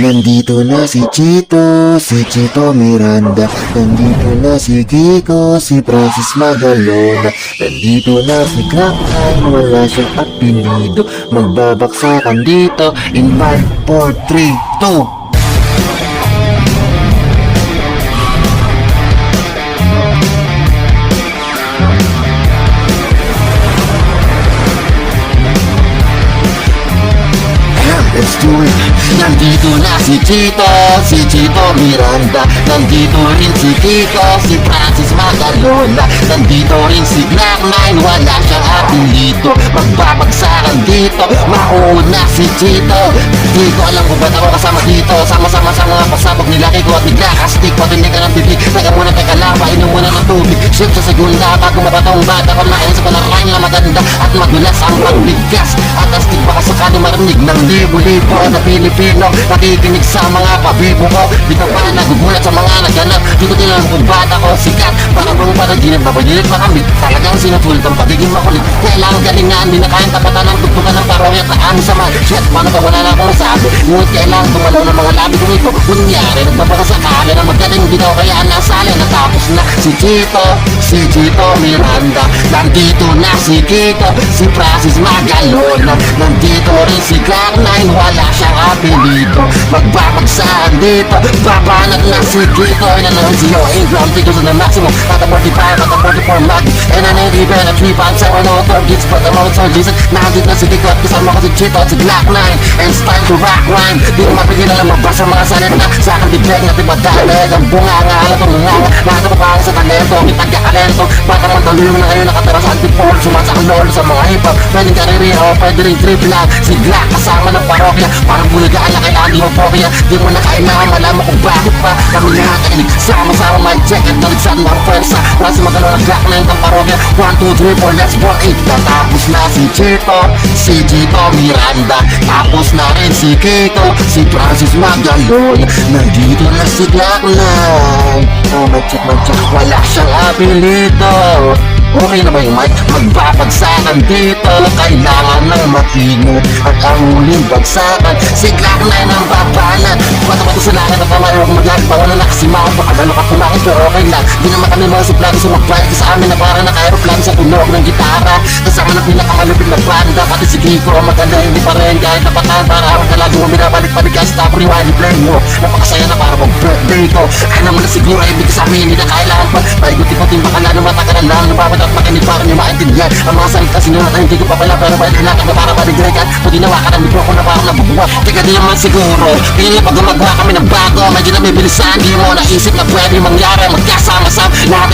Nandito na si Chito Miranda. Nandito na si Kiko, si Francis Magalona. Nandito na si Crackline, wala siyang apelido. Magbabaksakan dito in 5, 4, 3, 2. Let's do it. Nandito na si Chito Miranda. Nandito rin si Kiko, si Francis Magalona. Nandito rin si Crackline, wala siyang apelido. Magbabagsakan dito, mauna si Chito. Di ko alam kung ba't ako kasama dito. Sama-sama sa mga pasabog nila Kiko at nagkakastik. Patinig ka ng bibig, teka muna, teka lang, painom muna ng tubig. Shoot sa segunda, bago mabatong bata. Kumain sa palaran na maganda at magulas ang pagbigas. At astig baka sakali marinig ng libo-libo na Pilipino nakikinig sa mga pabibo ko. Dito pa nagugulat sa mga naganap. Dito tinanong kung bata ko sikat. Baka bang panaginip, mapagilit pa kami. Talagang sinusulit ang pagiging makulit. Kailangan galingan, di na kayang tapatan ng tugtugan ng parokya at aami sa mga shit. Paano ba wala na akong sabi? Ngunit kailangan tumalaw ng mga labi kong ito. Kunyari, nagbabakasakali na magaling dito. Kaya nasali, natapos na si Chito Miranda. Nandito na si Kiko, si Francis Magalona. Nandito rin si Crackline, wala siyang apelido. Magbabagsakan dito, babanat na si Kiko. Inanong siyo, in-ground figures on the maximum. At 45, at 44 mag. And an 80, and a 3.7, no targets, but the most are decent. Nandito na si Kiko at kasama ko si Chito at si Crackline. And it's time to rock rhyme. Di ko mapigilan na magbasa mga salita. Sa akin biglang natin madalag. Ang bunga-nga, alatong nganga. Nakatapapang sa talento, may tagkakalento. Baka naman taluyo na ngayon nakatara sa antipolo. Sumasakang lolo sa mga hip-hop. Pwedeng kaririya o pwede rin trip lang. Sigla kasama ng parokya. Parang buligaan na kay Andy Hophobia. Di mo na kailangan malaman kung bakit pa kami lahat ay sama-sama may check at naligsan ng pwersa. Kasi magalaw ng Crackline ng parokya. 1, 2, 3, 4, let's go 8. Natapos na si Chito Miranda. Tapos na rin si Kiko, si Francis Magalona. Nandito na si Crackline. Oh, mag-check, wala siyang apelido. Okay na ba yung mic? Magbabagsakan dito. Kailangan ng matino. At ang huling bagsakan si Crackline ang babalan. Bato-bato sa langit at tamayo kung maglalit. Bawala na kasi mao. Pakadalo ka kumain pero okay lang. Di naman kami mga suplado sa magbayad sa amin na parang naka-aeroplano sa tunog ng gitara. Kasama ng pinakamalupit na banda. Pati si Kiko ang maganda hindi pa rin kahit napatan. Para ako kalagi mo binabalik-balik ka. Stop rewind play mo. Napakasaya na para mag-birthday ko. Ay naman na siguro ay ibig sa amin. Hindi na kailangan pa. Paiguti-gutin baka na matakaran lang. Nababat at makinig para niyo maintindihan ang mga salita sinulat ay hindi ko pa pala. Pero may kailangan na para paligrekan. Pag ginawa ka ng mikro ko na parang nabubuwa. Teka di naman siguro pili pag gumagawa kami ng bago. Medyo na bibilisan. Di mo naisip na pwede mangyari. Magkasama-sama lahat